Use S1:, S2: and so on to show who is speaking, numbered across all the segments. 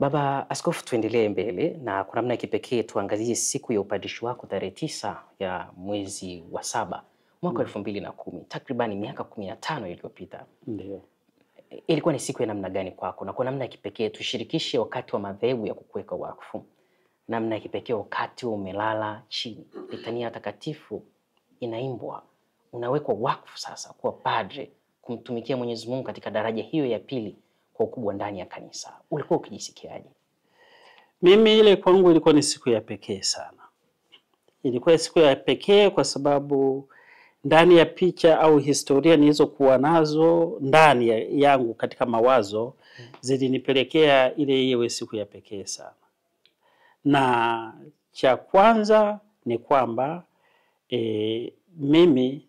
S1: Baba Askofu, tuendelee mbele na kwa namna ya kipekee tuangazie siku ya upadishi wako tarehe 9 ya mwezi wa 7 mwaka 2010, takribani miaka 15 iliyopita.
S2: Ndio.
S1: Ilikuwa ni siku ya namna gani kwako, na kwa namna ya kipekee tushirikishe wakati wa madhehebu ya kukuweka wakfu, namna ya kipekee wakati umelala chini, litania takatifu inaimbwa, unawekwa wakfu sasa kuwa padre, kumtumikia Mwenyezi Mungu katika daraja hiyo ya pili kwa ukubwa ndani ya kanisa. Ulikuwa ukijisikiaje?
S2: Mimi ile kwangu ilikuwa ni siku ya pekee sana. Ilikuwa siku ya pekee kwa sababu ndani ya picha au historia nilizokuwa nazo ndani yangu katika mawazo zilinipelekea ile iwe siku ya pekee sana. Na cha kwanza ni kwamba mimi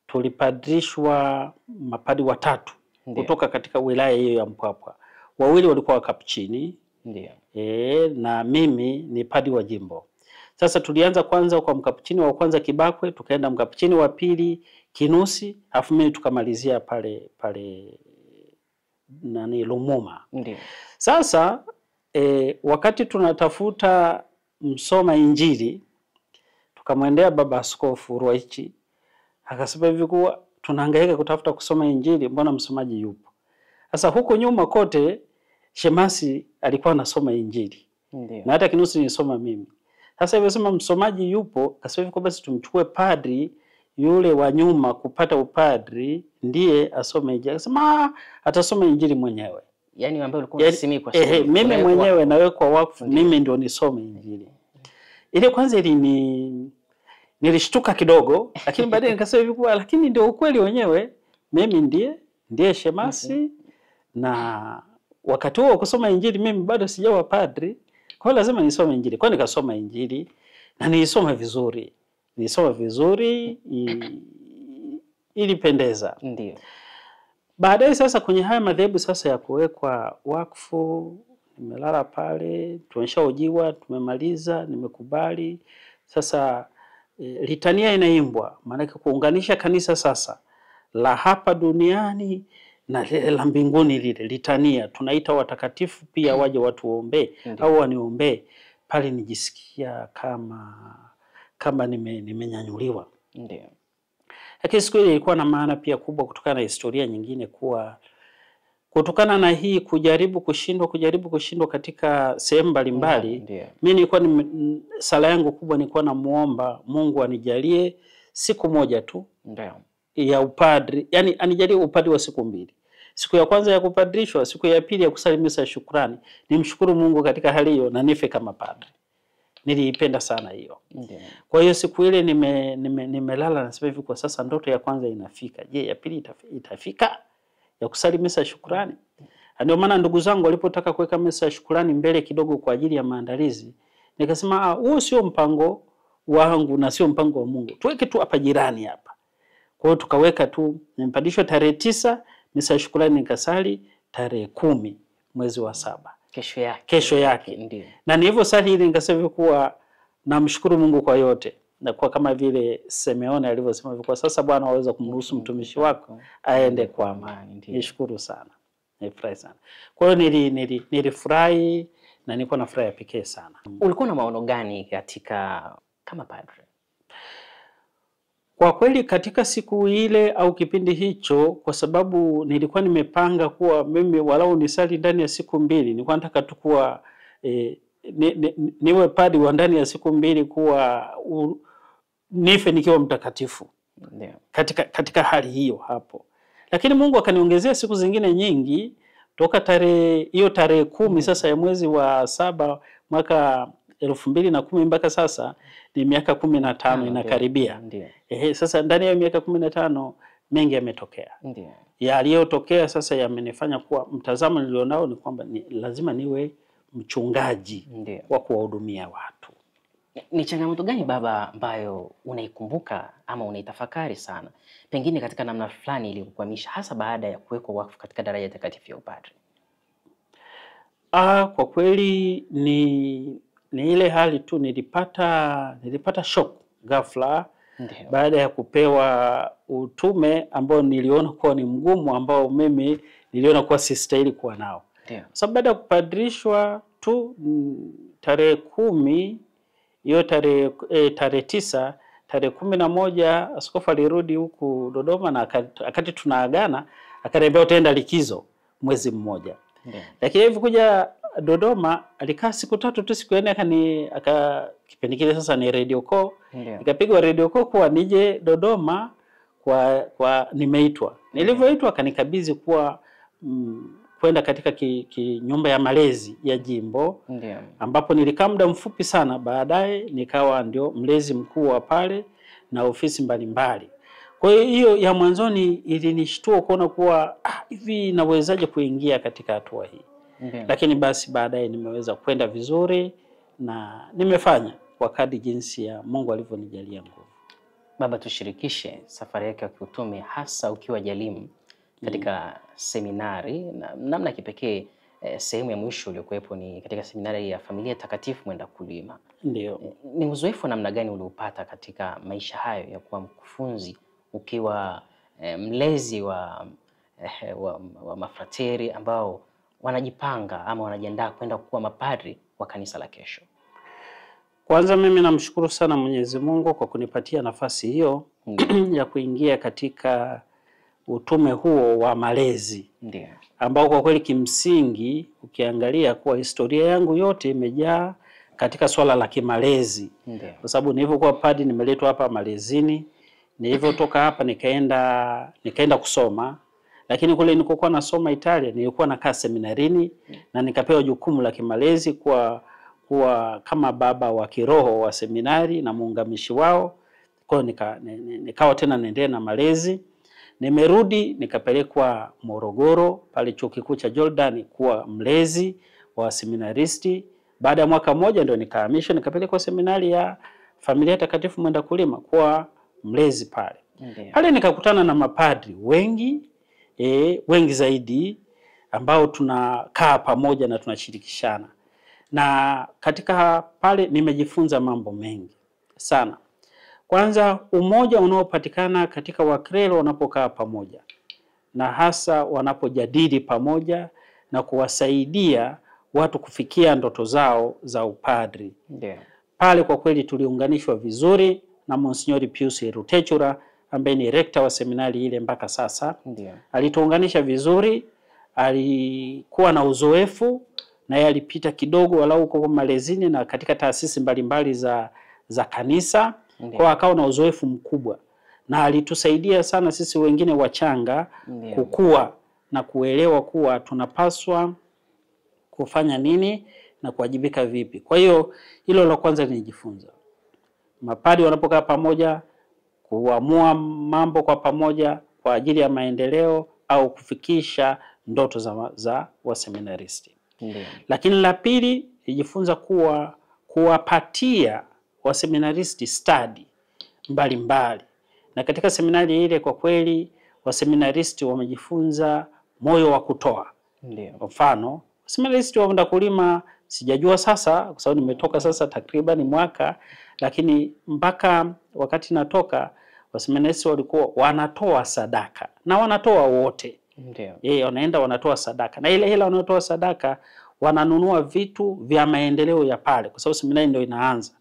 S2: tulipadrishwa mapadi watatu kutoka katika wilaya hiyo ya Mpwapwa. Wawili walikuwa Wakapuchini.
S1: Ndio.
S2: Na mimi ni padi wa jimbo. Sasa tulianza kwanza kwa Mkapuchini wa kwanza Kibakwe, tukaenda Mkapuchini wa pili Kinusi, afu mimi tukamalizia pale Lumuma.
S1: Ndio.
S2: Sasa wakati tunatafuta msoma injili, tukamwendea Baba Askofu Ruwaichi, akasema hivi kuwa tunahangaika kutafuta kusoma injili, mbona msomaji yupo? Sasa huko nyuma kote shemasi alikuwa anasoma injili.
S1: Ndio.
S2: Na hata Kinusi nilisoma mimi. Sasa hivyo sema msomaji yupo, akasema hivi basi tumchukue padri yule wa nyuma kupata upadri ndiye asome injili. Akasema atasoma injili mwenyewe.
S1: Yaani ambaye ulikuwa unasimii kwa sababu
S2: mimi mwenyewe nawekwa wakfu, mimi ndio nisome injili. Ile kwanza nilishtuka kidogo, lakini baadaye nikasema hivi kwa lakini ndio ukweli wenyewe, mimi ndiye shemasi na wakati huo kusoma injili mimi bado sijawa padri, kwa hiyo lazima nisome injili. Kwa nikasoma injili na nilisoma vizuri. Ilipendeza.
S1: Ndio.
S2: Baadaye sasa kwenye haya madhehebu sasa ya kuwekwa wakfu, nimelala pale, tumeshaojiwa, tumemaliza, nimekubali. Sasa litania inaimbwa, maana kuunganisha kanisa sasa la hapa duniani na la mbinguni lile litania. Tunaita watakatifu pia waje watu waombe au waniombe. Pale nijisikia kama nimenyanyuliwa.
S1: Ndio.
S2: Lakini siku ile ilikuwa na maana pia kubwa kutokana na historia nyingine kuwa kutokana na hii kujaribu kushindwa katika sehemu mbalimbali. Mimi nilikuwa sala yangu kubwa nilikuwa namuomba Mungu anijalie siku moja tu.
S1: Ndio.
S2: Ya upadri, yani anijalie upadri wa siku 2. Siku ya kwanza ya kupadrishwa, siku ya pili ya kusali misa ya shukrani. Nimshukuru Mungu katika hali hiyo na nife kama padri. Niliipenda sana hiyo. Kwa hiyo siku ile nimelala nasema hivi kwa sasa ndoto ya kwanza inafika. Je, ya pili itafika? Ya kusali misa ya shukrani. Ndio maana ndugu zangu walipotaka kuweka misa ya shukrani mbele kidogo kwa ajili ya maandalizi, nikasema huo sio mpango wangu na sio mpango wa Mungu. Tuweke tu hapa jirani hapa. Kwa hiyo tukaweka tu nimepadishwa tarehe 9, misa ya shukrani nikasali tarehe 10 mwezi wa 7. Kesho yake.
S1: Ndio.
S2: Na nilivyo sali ile nikasema kuwa namshukuru Mungu kwa yote. Na kwa kama vile Simeone alivyosema kwa sasa Bwana waweza kumruhusu mtumishi wako aende kwa amani. Nishukuru sana. Nilifurahi sana. Kwa hiyo nilifurahi na nilikuwa na furaha pekee sana.
S1: Ulikuwa na maono gani kama padre?
S2: Kwa kweli katika siku ile au kipindi hicho, kwa sababu nilikuwa nimepanga kuwa mimi walau nisali ndani ya siku 2, nilikuwa nataka tu kuwa niwe padri wa ndani ya siku 2 kuwa nife nikiwa mtakatifu.
S1: Ndio.
S2: Katika hali hiyo hapo. Lakini Mungu akaniongezea siku zingine nyingi toka tarehe 10 sasa ya mwezi wa 7 mwaka 2010 mpaka sasa ni miaka 15 inakaribia. Sasa ndani ya miaka 15 mengi yametokea.
S1: Ndio.
S2: Yaliyotokea sasa yamenifanya kuwa mtazamo nilionao ni kwamba lazima niwe mchungaji wa kuwahudumia watu.
S1: Ni changamoto gani baba ambayo unaikumbuka ama unaitafakari sana, pengine katika namna fulani ilikukwamisha hasa baada ya kuwekwa wakfu katika daraja takatifu ya upadre?
S2: Kwa kweli ni ile hali tu nilipata shock ghafla.
S1: Ndiyo.
S2: Baada ya kupewa utume ambao niliona kuwa ni mgumu, ambao mimi niliona kuwa sistahili kuwa nao.
S1: Ndio.
S2: Sababu baada ya kupadrishwa tu tarehe 10, hiyo tarehe 9, tarehe 11 askofu alirudi huku Dodoma, na akati tunaagana akaniambia utaenda likizo mwezi mmoja.
S1: Ndio.
S2: Lakini hivi kuja Dodoma alikaa siku 3 tu, siku 4 kipindi kile sasa ni radio call.
S1: Ndio.
S2: Nikapigwa radio call kwa nije Dodoma kwa nimeitwa. Nilivyoitwa akanikabidhi kuwa kwenda katika nyumba ya malezi ya jimbo.
S1: Ndio.
S2: Ambapo nilikaa muda mfupi sana, baadaye nikawa ndio mlezi mkuu wa pale na ofisi mbalimbali. Kwa hiyo ya mwanzoni ilinishtua kuona kuwa hivi nawezaje kuingia katika hatua hii.
S1: Ndio.
S2: Lakini basi baadaye nimeweza kwenda vizuri na nimefanya kwa kadri jinsi ya Mungu alivyonijalia nguvu.
S1: Baba, tushirikishe safari yake ya kiutume, hasa ukiwa Jalimu katika seminari na namna kipekee. Sehemu ya mwisho uliokuwepo ni katika seminari ya Familia Takatifu Mwendakulima.
S2: Ndio.
S1: Ni uzoefu namna gani uliopata katika maisha hayo ya kuwa mkufunzi ukiwa mlezi wa mafrateri ambao wanajipanga ama wanajiandaa kwenda kuwa mapadri wa kanisa la kesho?
S2: Kwanza mimi namshukuru sana Mwenyezi Mungu kwa kunipatia nafasi hiyo ya kuingia katika utume huo wa malezi.
S1: Ndio.
S2: Ambao kwa kweli kimsingi ukiangalia kwa historia yangu yote imejaa katika swala la kimalezi.
S1: Ndio.
S2: Kwa sababu nilivyokuwa padri nimeletwa hapa malezini, nilivyotoka hapa nikaenda kusoma, lakini kule nilikokuwa nasoma Italia nilikuwa nakaa seminarini na nikapewa jukumu la kimalezi kuwa kama baba wa kiroho wa seminari na muungamishi wao. Kwa hiyo nikawa tena naendelea na malezi. Nimerudi nikapelekwa Morogoro pale chuo kikuu cha Jordan kuwa mlezi wa seminaristi. Baada ya mwaka mmoja ndio nikahamishwa nikapelekwa seminari ya Familia Takatifu Mwendakulima kuwa mlezi pale. Pale nikakutana na mapadri wengi zaidi ambao tunakaa pamoja na tunashirikishana. Na katika pale nimejifunza mambo mengi sana. Kwanza, umoja unaopatikana katika Wakrelo wanapokaa pamoja na hasa wanapojadili pamoja na kuwasaidia watu kufikia ndoto zao za upadri.
S1: Ndio.
S2: Pale kwa kweli tuliunganishwa vizuri na Monsignori Pius Rutechura ambaye ni rekta wa seminari ile mpaka sasa.
S1: Ndio.
S2: Alituunganisha vizuri, alikuwa na uzoefu na yeye alipita kidogo walau kwa malezini na katika taasisi mbalimbali za kanisa. Kwa akawa na uzoefu mkubwa na alitusaidia sana sisi wengine wachanga kukua na kuelewa kuwa tunapaswa kufanya nini na kuwajibika vipi. Kwa hiyo hilo la kwanza nilijifunza. Mapadri wanapokaa pamoja kuamua mambo kwa pamoja kwa ajili ya maendeleo au kufikisha ndoto za waseminaristi. Lakini la pili nilijifunza kuwapatia waseminaristi study mbalimbali. Na katika seminari ile kwa kweli waseminaristi wamejifunza moyo wa kutoa.
S1: Ndio.
S2: Mfano, waseminaristi wa Mwendakulima sijajua sasa kwa sababu nimetoka sasa takriban mwaka, lakini mpaka wakati natoka waseminaristi walikuwa wanatoa sadaka na wanatoa wote.
S1: Ndio.
S2: Wanaenda wanatoa sadaka. Na ile hela wanatoa sadaka wananunua vitu vya maendeleo ya pale kwa sababu seminari ndio inaanza.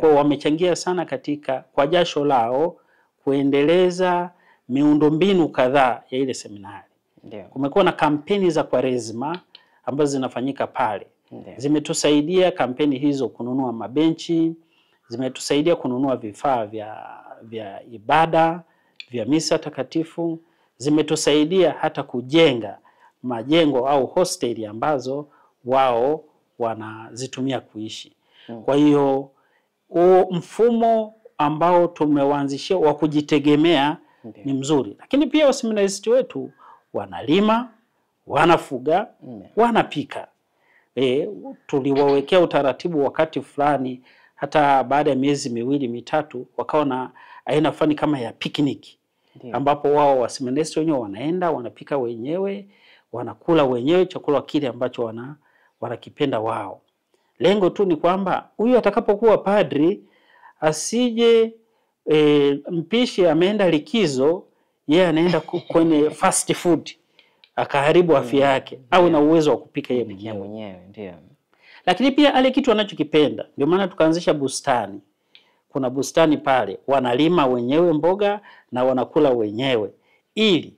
S2: Kwa wamechangia sana katika kwa jasho lao kuendeleza miundombinu kadhaa ya ile seminari. Kumekuwa na kampeni za Kwaresma ambazo zinafanyika pale. Zimetusaidia kampeni hizo kununua mabenchi, zimetusaidia kununua vifaa vya ibada, vya misa takatifu, zimetusaidia hata kujenga majengo au hosteli ambazo wao wanazitumia kuishi. Kwa hiyo mfumo ambao tumewaanzishia wa kujitegemea ni mzuri. Lakini pia waseminaristi wetu wanalima, wanafuga, wanapika. Tuliwawekea utaratibu wakati fulani hata baada ya miezi 2-3 wakawa na aina fulani kama ya picnic. Ambapo wao waseminaristi wenyewe wanaenda, wanapika wenyewe, wanakula wenyewe chakula kile ambacho wanakipenda wao. Lengo tu ni kwamba huyu atakapokuwa padri asije mpishi ameenda likizo yeye anaenda kwenye fast food akaharibu afya yake, au na uwezo wa kupika yeye
S1: Pikia
S2: mwenyewe.
S1: mwenyewe ndio.
S2: Lakini pia ale kitu anachokipenda. Ndio maana tukaanzisha bustani. Kuna bustani pale, wanalima wenyewe mboga na wanakula wenyewe, ili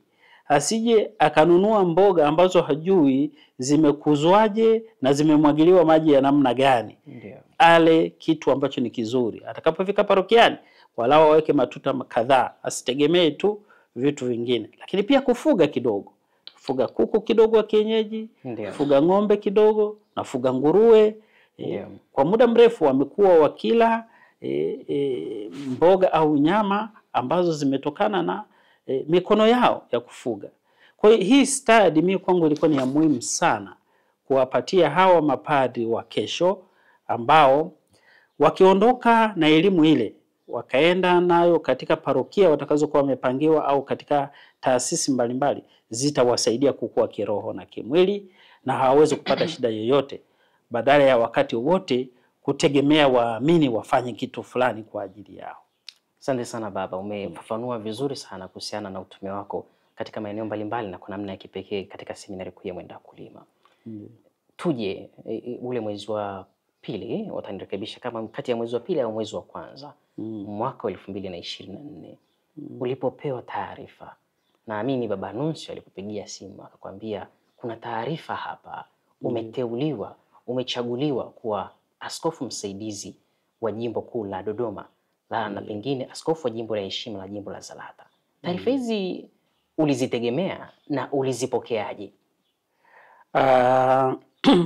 S2: asije akanunua mboga ambazo hajui zimekuzwaje na zimemwagiliwa maji ya namna gani.
S1: Ndio.
S2: Ale kitu ambacho ni kizuri. Atakapofika parokiani, walao waweke matuta kadhaa, asitegemee tu vitu vingine. Lakini pia kufuga kidogo. Kufuga kuku kidogo wa kienyeji,
S1: Ndio.
S2: kufuga ng'ombe kidogo, na kufuga nguruwe. Kwa muda mrefu wamekuwa wakila mboga au nyama ambazo zimetokana na mikono yao ya kufuga. Kwa hiyo hii study mimi kwangu ilikuwa ni ya muhimu sana kuwapatia hawa mapadri wa kesho, ambao wakiondoka na elimu ile wakaenda nayo katika parokia watakazokuwa wamepangiwa au katika taasisi mbalimbali, zitawasaidia kukua kiroho na kimwili, na hawawezi kupata shida yoyote, badala ya wakati wote kutegemea waamini wafanye kitu fulani kwa ajili yao.
S1: Asante sana baba, umefafanua vizuri sana kuhusiana na utume wako katika maeneo mbalimbali na kwa namna ya kipekee katika seminari kuu ya Mwendakulima. Tuje ule mwezi wa pili, watanirekebisha kama kati ya mwezi wa pili au mwezi wa kwanza, mwaka wa 2024, ulipopewa taarifa, naamini baba Nuncio alipopigia simu akakwambia kuna taarifa hapa, umeteuliwa, umechaguliwa kuwa askofu msaidizi wa jimbo kuu la Dodoma na pengine askofu wa jimbo la heshima la jimbo la Zalata. Taarifa hizi ulizitegemea na ulizipokeaje?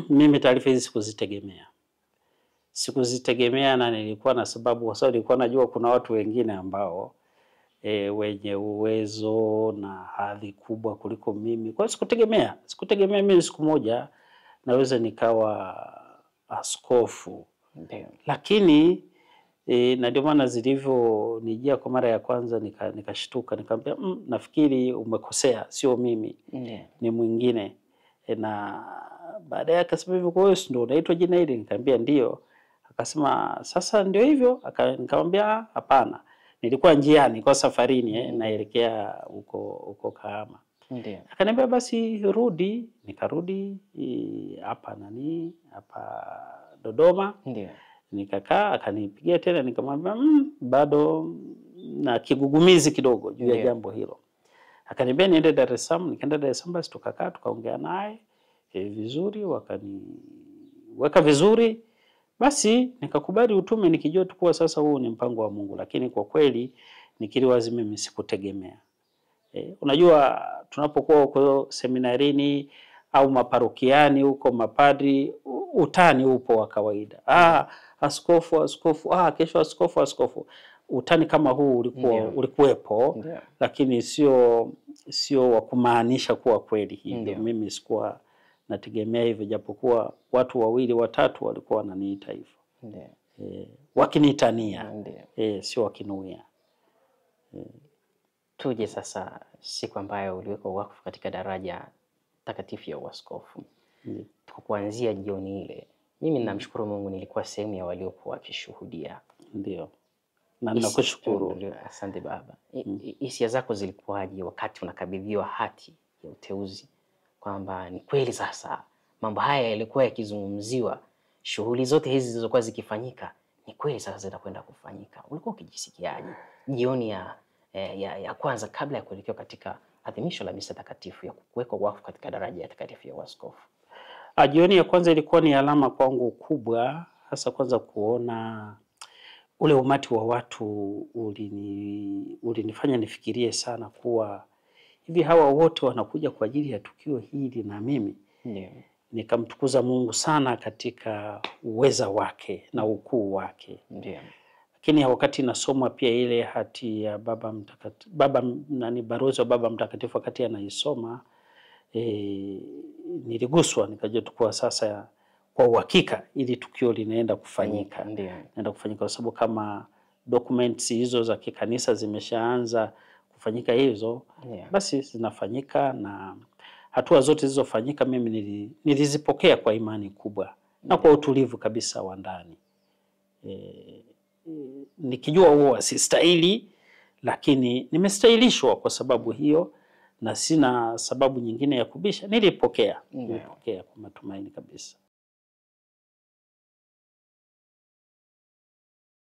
S2: Mimi taarifa hizi sikuzitegemea na nilikuwa na sababu, kwa sababu nilikuwa najua kuna watu wengine ambao wenye uwezo na hadhi kubwa kuliko mimi. Kwa hiyo sikutegemea mimi siku moja naweza nikawa askofu.
S1: Ndio.
S2: Lakini na ndio maana zilivyonijia kwa mara ya kwanza nikashtuka, nikamwambia nafikiri umekosea, sio mimi. Ni mwingine. Na baadaye akasema hivyo, kwa hiyo ndio unaitwa jina hili? Nikamwambia ndio. Akasema sasa ndio hivyo? Nikamwambia hapana, nilikuwa njiani kwa safarini naelekea huko Kahama.
S1: Ndio.
S2: Akaniambia basi rudi. Nikarudi hapa Dodoma.
S1: Ndio.
S2: Nikakaa, akanipigia tena, nikamwambia bado na kigugumizi kidogo juu ya jambo hilo. Akaniambia niende Dar es Salaam. Nikaenda Dar es Salaam, basi tukakaa tukaongea naye vizuri, wakaniweka vizuri, basi nikakubali utume, nikijua tukua sasa huu ni mpango wa Mungu. Lakini kwa kweli nikiri wazi mimi sikutegemea. Unajua tunapokuwa huko seminarini au maparokiani huko, mapadri, utani upo wa kawaida. Askofu, kesho askofu. Utani kama huu ulikuwepo, lakini sio wa kumaanisha kuwa kweli hivyo. Mimi sikuwa nategemea hivyo, japokuwa watu wawili watatu walikuwa wananiita hivyo. Wakinitania, sio wakinuia.
S1: Tuje sasa siku ambayo uliwekwa wakfu katika daraja takatifu ya uaskofu. Kuanzia jioni ile, mimi namshukuru Mungu nilikuwa sehemu ya waliokuwa wakishuhudia.
S2: Ndio. Na nakushukuru.
S1: Asante baba. Hisia zako zilikuwaje wakati unakabidhiwa hati ya uteuzi, kwamba ni kweli sasa mambo haya yalikuwa yakizungumziwa, shughuli zote hizi zilizokuwa zikifanyika ni kweli sasa zitakwenda kufanyika? Ulikuwa ukijisikiaje jioni ya kwanza kabla ya kuelekea katika adhimisho la misa takatifu ya kuwekwa wakfu katika daraja ya takatifu ya uaskofu?
S2: Jioni ya kwanza ilikuwa ni alama kwangu kubwa, hasa kwanza kuona ule umati wa watu ulinifanya nifikirie sana kuwa hivi hawa wote wanakuja kwa ajili ya tukio hili na mimi. Nikamtukuza Mungu sana katika uweza wake na ukuu wake. Lakini wakati nasoma pia ile hati ya Balozi wa Baba Mtakatifu, wakati anaisoma niliguswa, nikajua tukua sasa kwa uhakika ili tukio linaenda kufanyika. Naenda kufanyika kwa sababu kama documents hizo za kikanisa zimeshaanza kufanyika hizo, basi zinafanyika, na hatua zote zilizofanyika mimi nilizipokea kwa imani kubwa na kwa utulivu kabisa wa ndani. Nikijua huwa sistahili, lakini nimestahilishwa kwa sababu hiyo, na sina sababu nyingine ya kubisha, nilipokea.
S1: Ndio.
S2: Nilipokea kwa matumaini kabisa.